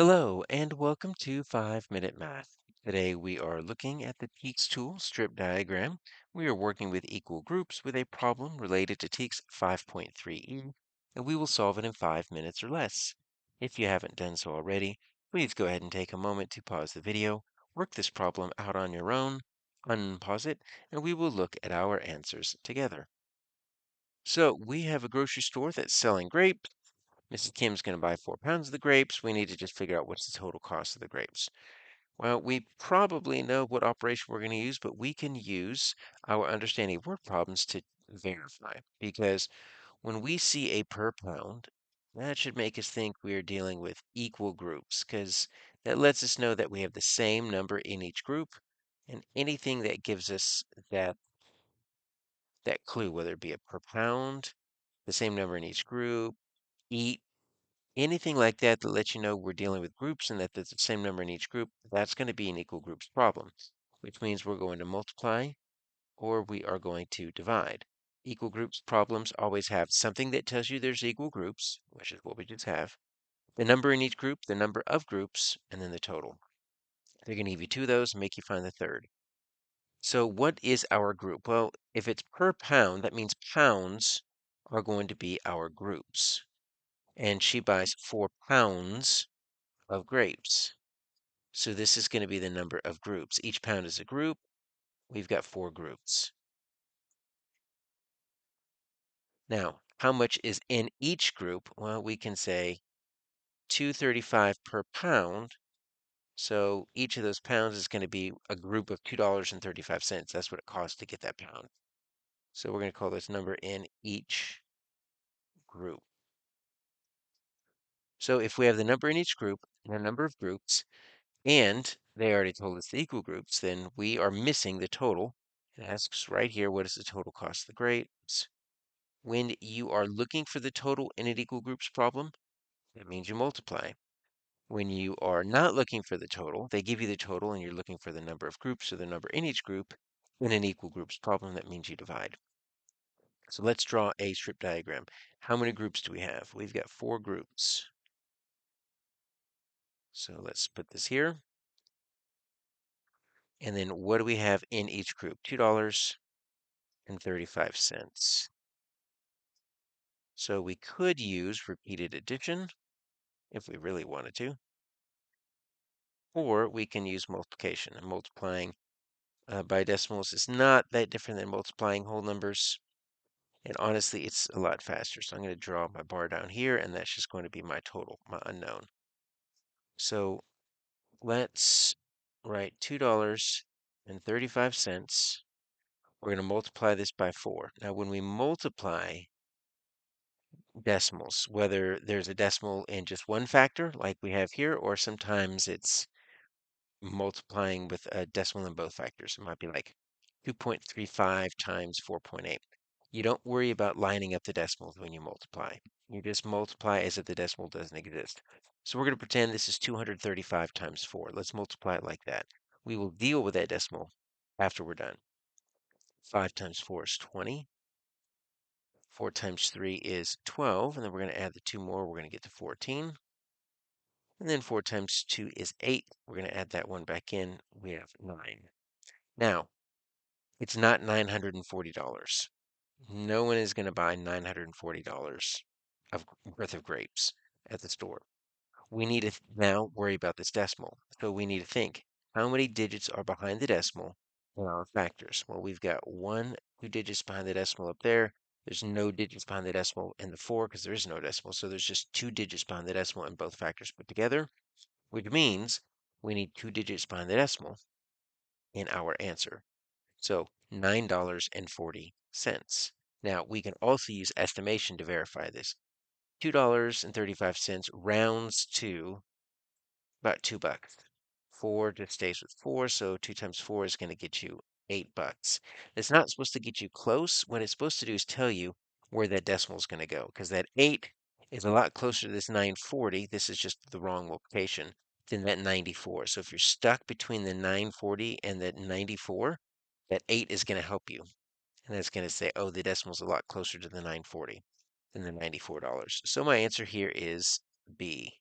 Hello and welcome to 5 Minute Math. Today we are looking at the TEKS tool strip diagram. We are working with equal groups with a problem related to TEKS 5.3e, and we will solve it in 5 minutes or less. If you haven't done so already, please go ahead and take a moment to pause the video, work this problem out on your own, unpause it, and we will look at our answers together. So we have a grocery store that's selling grapes. Mrs. Kim's going to buy 4 pounds of the grapes. We need to just figure out what's the total cost of the grapes. Well, we probably know what operation we're going to use, but we can use our understanding of word problems to verify. Because when we see a per pound, that should make us think we are dealing with equal groups, because that lets us know that we have the same number in each group. And anything that gives us that clue, whether it be a per pound, the same number in each group, eat, anything like that that lets you know we're dealing with groups and that there's the same number in each group, that's going to be an equal groups problem, which means we're going to multiply or we are going to divide. Equal groups problems always have something that tells you there's equal groups, which is what we just have, the number in each group, the number of groups, and then the total. They're going to give you two of those and make you find the third. So what is our group? Well, if it's per pound, that means pounds are going to be our groups. And she buys 4 pounds of grapes. So this is going to be the number of groups. Each pound is a group. We've got 4 groups. Now, how much is in each group? Well, we can say 2.35 per pound. So each of those pounds is going to be a group of $2.35. That's what it costs to get that pound. So we're going to call this number in each group. So if we have the number in each group, and the number of groups, and they already told us the equal groups, then we are missing the total. It asks right here, what is the total cost of the grapes? When you are looking for the total in an equal groups problem, that means you multiply. When you are not looking for the total, they give you the total and you're looking for the number of groups or the number in each group in an equal groups problem, that means you divide. So let's draw a strip diagram. How many groups do we have? We've got 4 groups. So let's put this here. And then what do we have in each group? $2.35. So we could use repeated addition if we really wanted to, or we can use multiplication. And multiplying by decimals is not that different than multiplying whole numbers. And honestly, it's a lot faster. So I'm going to draw my bar down here, and that's just going to be my total, my unknown. So let's write $2.35. We're going to multiply this by 4. Now, when we multiply decimals, whether there's a decimal in just one factor, like we have here, or sometimes it's multiplying with a decimal in both factors. It might be like 2.35 times 4.8. You don't worry about lining up the decimals when you multiply. You just multiply as if the decimal doesn't exist. So we're going to pretend this is 235 times 4. Let's multiply it like that. We will deal with that decimal after we're done. 5 times 4 is 20. 4 times 3 is 12. And then we're going to add the 2 more. We're going to get to 14. And then 4 times 2 is 8. We're going to add that one back in. We have 9. Now, it's not $940. No one is going to buy $940 of worth of grapes at the store. We need to now worry about this decimal. So we need to think, how many digits are behind the decimal in our factors? Well, we've got 2 digits behind the decimal up there. There's no digits behind the decimal in the 4 because there is no decimal. So there's just 2 digits behind the decimal in both factors put together, which means we need 2 digits behind the decimal in our answer. So $9.40. Now, we can also use estimation to verify this. $2.35 rounds to about $2. 4 just stays with 4, so 2 times 4 is going to get you $8. It's not supposed to get you close. What it's supposed to do is tell you where that decimal is going to go, because that 8 is a lot closer to this 940. This is just the wrong location than that 94. So if you're stuck between the 940 and that 94, that 8 is going to help you. And that's going to say, oh, the decimal's a lot closer to the 940 than the $94. So my answer here is B.